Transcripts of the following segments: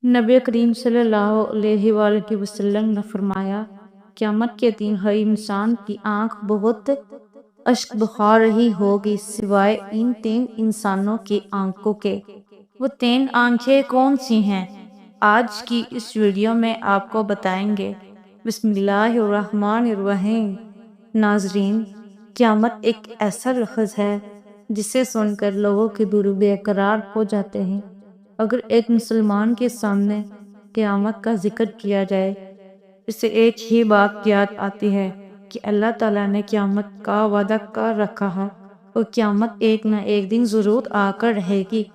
नबी करीम सल्लल्लाहु अलैहि वआलैहि वसल्लम ने फरमाया, क़यामत के दिन हर इंसान की आंख बहुत अश्क बहा रही होगी सिवाय इन 3 इंसानों की आंखों के। वो 3 आंखें कौन सी हैं? आज की इस वीडियो में आपको बताएंगे। बिस्मिल्लाहिर्रहमानिर्रहीम। नाजरीन, क़यामत एक ऐसा लफ्ज़ है जिसे सुनकर लोगों के दिल बेकरार हो जाते हैं। अगर एक मुसलमान के सामने क़यामत का जिक्र किया जाए, इसे एक ही बात याद आती है कि अल्लाह ताला ने क़यामत का वादा कर रखा है और क़यामत एक न एक दिन ज़रूर आकर रहेगी।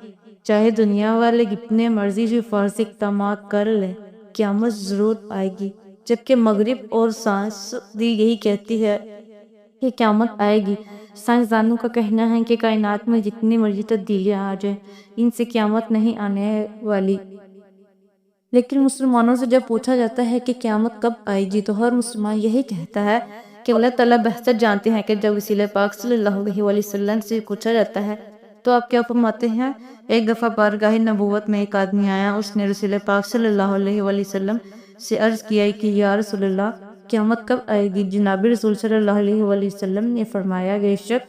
चाहे दुनिया वाले कितने मर्जी हिफाज़ती इक़दामात कर ले, क़यामत ज़रूर आएगी। जबकि मगरिब और साइंस भी यही कहती है कि क़यामत आएगी। साइंसदानों का कहना है कि कायनात में जितनी मर्जी तब्दीलियां आ जाए, इनसे क़यामत नहीं आने वाली। लेकिन मुसलमानों से जब पूछा जाता है कि क़यामत कब आएगी, तो हर मुसलमान यही कहता है कि अल्लाह ताला बेहतर जानते हैं। कि जब रसूल पाक सल्लल्लाहु अलैहि वसल्लम से पूछा जाता है तो आप क्या फरमाते हैं? एक दफ़ा बारगाह नबूवत में एक आदमी आया। उसने रसूल पाक सल्लल्लाहु अलैहि वसल्लम से अर्ज़ किया कि या रसूलल्लाह, क़यामत कब आएगी? जनाब रसूल सल्लल्लाहु अलैहि वसल्लम ने फरमाया, बेशक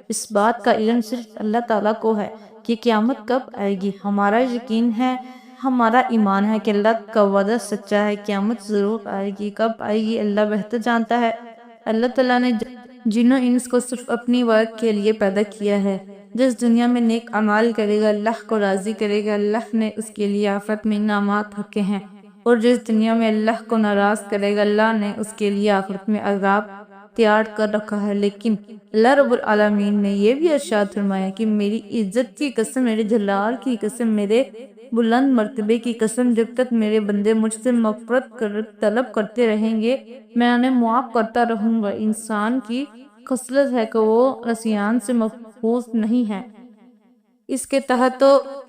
इस बात का इल्म सिर्फ अल्लाह ताला को है कि क़यामत कब आएगी। हमारा यकीन है, हमारा ईमान है कि अल्लाह का वादा सच्चा है। क़यामत ज़रूर आएगी। कब आएगी अल्लाह बेहतर जानता है। अल्लाह ताला ने जिन्नो इंस को सिर्फ अपनी वर्क के लिए पैदा किया है। जिस दुनिया में नेक अमाल करेगा, अल्लाह को राज़ी करेगा, अल्लाह ने उसके लिए आखिरत में इनामात रखे हैं। और जिस दुनिया में अल्लाह को नाराज़ करेगा, अल्लाह ने उसके लिए आखिरत में अज़ाब तैयार कर रखा है। लेकिन अल्लाह रब्बुल आलमीन ने यह भी इरशाद फरमाया कि मेरी इज्जत की कसम, मेरे जलाल की कसम, मेरे बुलंद मर्तबे की कसम, जब तक मेरे बंदे मुझसे मग़फ़िरत तलब करते रहेंगे, मैं उन्हें मुआफ़ करता रहूँगा। इंसान की खसलत है कि वो नसियान से महफूज नहीं है। इसके तहत तो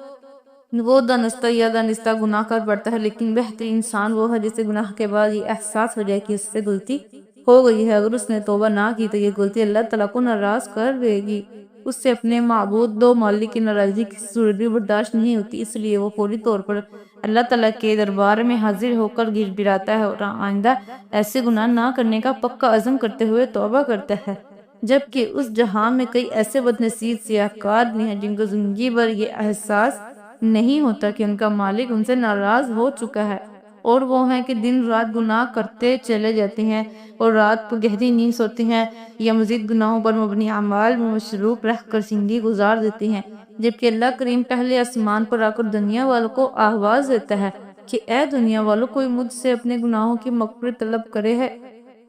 वो दानिस्ता या दानिस्ता गुनाह कर पड़ता है। लेकिन बेहतर इंसान वो है जिसे गुनाह के बाद ये एहसास हो जाए कि उससे गलती हो गई है। अगर उसने तौबा ना की तो ये गलती अल्लाह ताला को नाराज़ कर देगी। उससे अपने माबूद दो मालिक की नाराज़गी की सूरत भी बर्दाश्त नहीं होती। इसलिए वो पूरी तौर पर अल्लाह ताला के दरबार में हाजिर होकर गिड़गिड़ाता है और आइंदा ऐसे गुनाह ना करने का पक्का अज़म करते हुए तौबा करता है। जबकि उस जहां में कई ऐसे बदनसीब सियाहकार भी हैं जिनको जिंदगी भर ये एहसास नहीं होता कि उनका मालिक उनसे नाराज हो चुका है, और वो हैं कि दिन रात गुनाह करते चले जाते हैं और रात को गहरी नींद सोते हैं या मजीद गुनाहों पर मबनी अमाल में मशरूफ रहकर जिंदगी गुजार देते हैं। जबकि अल्लाह करीम पहले आसमान पर आकर दुनिया वालों को आवाज देता है कि ए दुनिया वालों, कोई मुझसे अपने गुनाहों की मग़फ़िरत तलब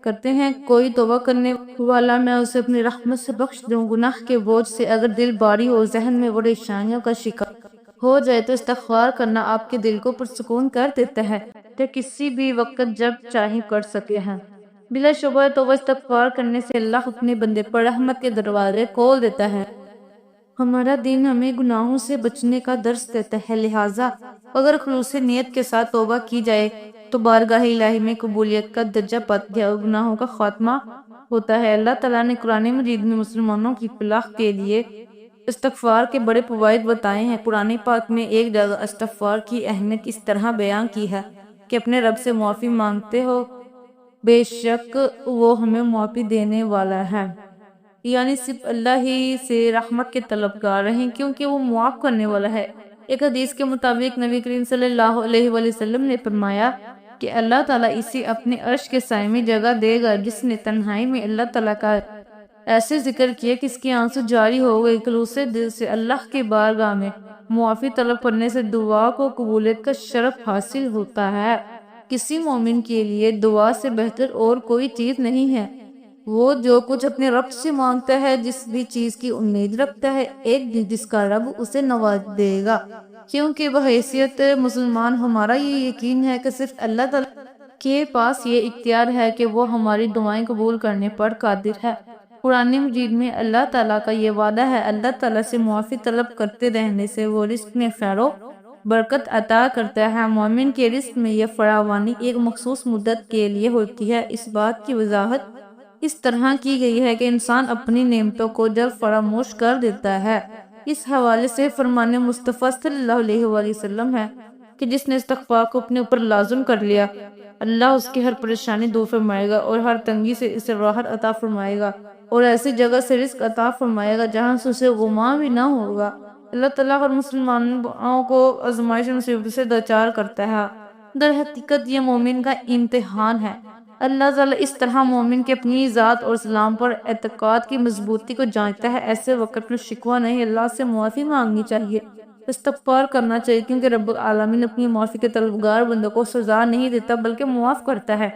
करते हैं, कोई तौबा करने वाला मैं उसे अपनी रहमत से बख्श दूं। गुनाह के बोझ से अगर दिल भारी और जहन में परेशानियों का शिकार हो जाए तो इस्तिग़फ़ार करना आपके दिल को पुरसुकून कर देता है, तो किसी भी वक्त जब चाहे कर सके हैं। बिलाशुबह तौबा इस्तिग़फ़ार करने से अल्लाह अपने बंदे पर रहमत के दरवाजे खोल देता है। हमारा दिन हमें गुनाहों से बचने का दर्स देता है। लिहाजा अगर खुलूस नियत के साथ तौबा की जाए तो बारगाह इलाही में कबूलियत का दर्जा पाती है और गुनाहों का खात्मा होता है। अल्लाह ताला ने कुरान मजीद में मुसलमानों की फलाह के लिए इस्तिग़फ़ार के बड़े फ़वाइद बताए हैं। कुरान पाक में एक जगह इस्तिग़फ़ार की अहमियत इस तरह बयान की है कि अपने रब से माफ़ी मांगते हो, बेशक वो हमें माफ़ी देने वाला है। यानी सिर्फ अल्लाह ही से रहमत के तलबगार रहें, क्योंकि वो मुआफ़ करने वाला है। एक हदीस के मुताबिक नबी करीम सल्लल्लाहु अलैहि वसल्लम ने फरमाया कि अल्लाह ताला इसे अपने अर्श के साए में जगह देगा जिसने तन्हाई में अल्लाह ताला का ऐसे जिक्र किया कि इसके आंसू जारी हो गए। खलूसे दिल से अल्लाह की बारगाह में मुआफ़ी तलब करने से दुआ को कबूलियत का शरफ हासिल होता है। किसी मोमिन के लिए दुआ से बेहतर और कोई चीज़ नहीं है। वो जो कुछ अपने रब से मांगता है, जिस भी चीज की उम्मीद रखता है, एक दिन जिसका रब उसे नवाज देगा। क्योंकि बहैसियत मुसलमान हमारा ये यकीन है कि सिर्फ अल्लाह ताला के पास ये इख्तियार है कि वो हमारी दुआएं कबूल करने पर कादिर है। कुरान मजीद में अल्लाह ताला का ये वादा है, अल्लाह ताला से मुआफ़ी तलब करते रहने से वो रिस्क में खैरो बरकत अता करता है। मोमिन के रिस्क में यह फरावानी एक मखसूस मुद्दत के लिए होती है। इस बात की वजाहत इस तरह की गई है कि इंसान अपनी नेमतों को जब फरामोश कर देता है। इस हवाले से फरमाने मुस्तफ़ा सल्लल्लाहु अलैहि वसल्लम है, کہ جس نے استغفار کو اپنے اوپر لازم کر لیا، اللہ اس کی ہر پریشانی دور فرمائے گا اور ہر تنگی سے اسے راحت عطا فرمائے گا اور ایسی جگہ سے رزق عطا فرمائے گا جہاں سے اسے غما بھی نہ ہوگا۔ اللہ تعالیٰ ہر مسلمانوں کو آزمائش مصیبت سے دوچار کرتا ہے۔ در حقیقت یہ مومن کا امتحان ہے۔ اللہ تعالیٰ اس طرح مومن کے اپنی ذات اور اسلام پر اعتقاد کی مضبوطی کو جانچتا ہے۔ ایسے وقت میں شکوہ نہیں، اللہ سے معافی مانگنی چاہیے، استغفار کرنا چاہیے، کیونکہ رب العالمین اپنی معافی کے طلبگار بندوں کو سزا نہیں دیتا بلکہ معاف کرتا ہے۔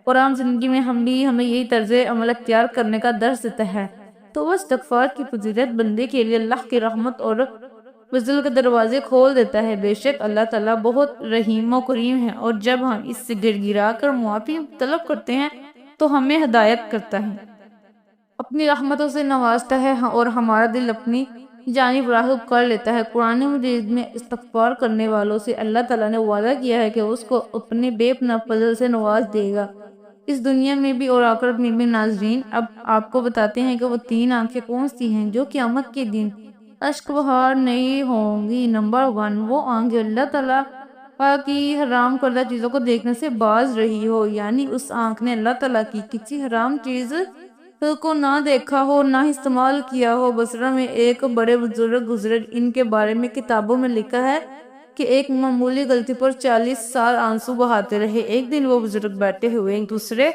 قرآن زندگی میں ہمیں یہی طرز عمل اختیار کرنے کا درس دیتا ہے۔ تو وہ استغفار کی فضیلت بندے کے لیے اللہ کی رحمت اور فضل کے دروازے کھول دیتا ہے۔ بے شک اللہ تعالیٰ بہت رحیم و کریم ہے، اور جب ہم اس سے گر گرا کر معافی طلب کرتے ہیں تو ہمیں ہدایت کرتا ہے، اپنی رحمتوں سے نوازتا ہے اور ہمارا دل اپنی جانب راغب کر لیتا ہے۔ قرآن مجید میں استغفار کرنے والوں سے اللہ تعالیٰ نے وعدہ کیا ہے کہ اس کو اپنے بے پناہ فضل سے نواز دے گا، اس دنیا میں بھی اور آخرت میں بھی۔ ناظرین، اب آپ کو بتاتے ہیں کہ وہ 3 آنکھیں کون سی ہیں جو قیامت کے دن اشک بہار نہیں ہوں گی۔ نمبر 1، وہ آنکھ جو اللہ تعالیٰ کی حرام کردہ چیزوں کو دیکھنے سے باز رہی ہو، یعنی اس آنکھ نے اللہ تعالیٰ کی کسی حرام چیز کو نہ دیکھا ہو، نہ استعمال کیا ہو۔ بصرہ میں ایک بڑے بزرگ گزرے، ان کے بارے میں کتابوں میں لکھا ہے کہ ایک معمولی غلطی پر 40 سال آنسو بہاتے رہے۔ ایک دن وہ بزرگ بیٹھے ہوئے ایک دوسرے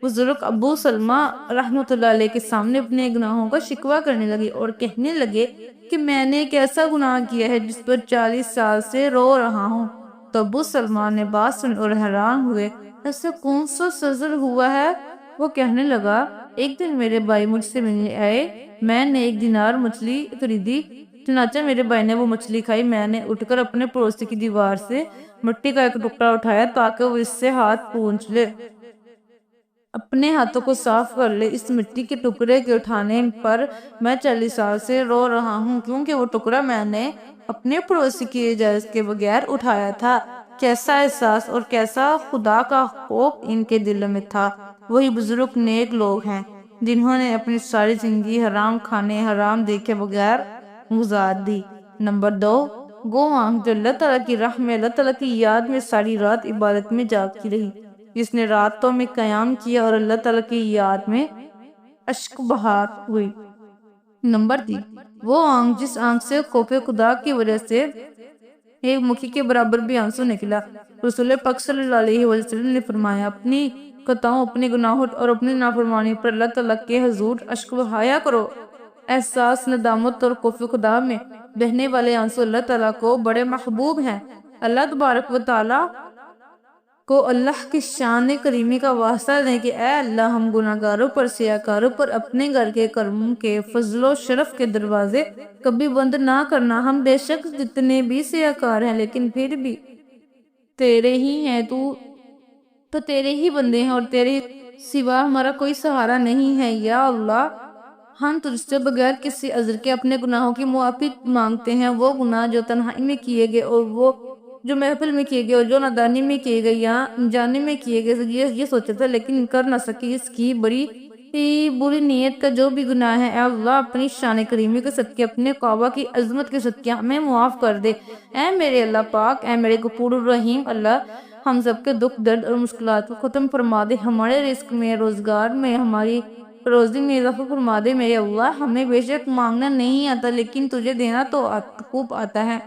بزرگ ابو سلمہ رحمۃ اللہ علیہ کے سامنے اپنے گناہوں کا شکوہ کرنے لگے اور کہنے لگے کہ میں نے ایک ایسا گناہ کیا ہے جس پر 40 سال سے رو رہا ہوں۔ تو ابو سلمہ نے بات سن اور حیران ہوئے، ایسا کون سا سزر ہوا ہے؟ وہ کہنے لگا، ایک دن میرے بھائی مجھ سے ملنے آئے، میں نے 1 دینار مچھلی خریدی، چنانچہ میرے بھائی نے وہ مچھلی کھائی۔ میں نے اٹھ کر اپنے پڑوسی کی دیوار سے مٹی کا ایک ٹکڑا اٹھایا تاکہ وہ اس سے ہاتھ پونچھ لے، اپنے ہاتھوں کو صاف کر لے۔ اس مٹی کے ٹکڑے کے اٹھانے پر میں 40 سال سے رو رہا ہوں، کیونکہ وہ ٹکڑا میں نے اپنے پڑوسی کی اجازت کے بغیر اٹھایا تھا۔ کیسا احساس اور کیسا خدا کا خوف ان کے دلوں میں تھا۔ وہی بزرگ نیک لوگ ہیں جنہوں نے اپنی ساری زندگی حرام کھانے، حرام دیکھے بغیر گزار دی۔ نمبر 2، وہ آنکھ جو اللہ تعالیٰ کی راہ میں، اللہ تعالیٰ کی یاد میں ساری رات عبادت میں جاگتی رہی، جس نے راتوں میں قیام کیا اور اللہ تعالیٰ کی یاد میں اشک بہار ہوئی۔ نمبر 3، وہ آنکھ جس آنکھ سے خوف خدا کی وجہ سے ایک مکھی کے برابر بھی آنسو نکلا۔ رسول پاک صلی اللہ علیہ وسلم نے فرمایا، اپنی خطاؤں، اپنے گناہوں اور اپنی نافرمانی پر اللہ تعالیٰ کے حضور اشک بہایا کرو۔ احساس ندامت اور خوف خدا میں بہنے والے آنسو اللہ تعالیٰ کو بڑے محبوب ہیں۔ اللہ تبارک و تعالیٰ کو اللہ کی شان کریمی کا واسطہ دیں کہ اے اللہ، ہم گناہ گاروں پر، سیاہ کاروں پر اپنے گھر کے کرم کے فضل و شرف کے دروازے کبھی بند نہ کرنا۔ ہم بے شک جتنے بھی سیاہ کار ہیں لیکن پھر بھی تیرے ہی ہیں، تو تیرے ہی بندے ہیں اور تیرے سوا ہمارا کوئی سہارا نہیں ہے۔ یا اللہ، ہم تجھ سے بغیر کسی عذر کے اپنے گناہوں کی معافی مانگتے ہیں، وہ گناہ جو تنہائی میں کیے گئے اور وہ جو محفل میں کیے گئے اور جو نادانی میں کیے گئے یا انجانے میں کیے گئے، یہ سوچا تھا لیکن کر نہ سکے، اس کی بڑی بری نیت کا جو بھی گناہ ہے، اے اللہ اپنی شان کریمی کے صدقے، اپنے کعبہ کی عظمت کے صدقے ہمیں معاف کر دے۔ اے میرے اللہ پاک، اے میرے غفور الرحیم، اللہ ہم سب کے دکھ درد اور مشکلات کو ختم فرما دے، ہمارے رزق میں، روزگار میں، ہماری روزی میں اضافہ فرما دے۔ میرے اللہ، ہمیں بے شک مانگنا نہیں آتا لیکن تجھے دینا تو خوب آتا ہے۔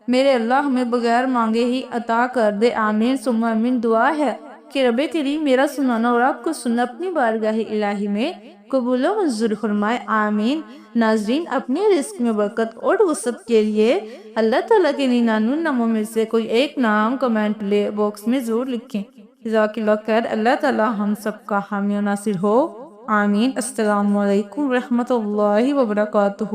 میرے اللہ، ہمیں بغیر مانگے ہی عطا کر دے۔ آمین ثم آمین۔ دعا ہے کہ رب کریم میرا سنانا اور آپ کو سننا اپنی بارگاہ الہی میں قبول و منظور فرمائے، آمین۔ ناظرین، اپنے رزق میں برکت اور وسعت کے لیے اللہ تعالیٰ کے 99 ناموں میں سے کوئی ایک نام کمنٹ باکس میں ضرور لکھیں۔ جزاک اللہ خیر۔ اللہ تعالیٰ ہم سب کا حامی و ناصر ہو، آمین۔ السلام علیکم ورحمۃ اللہ وبرکاتہ۔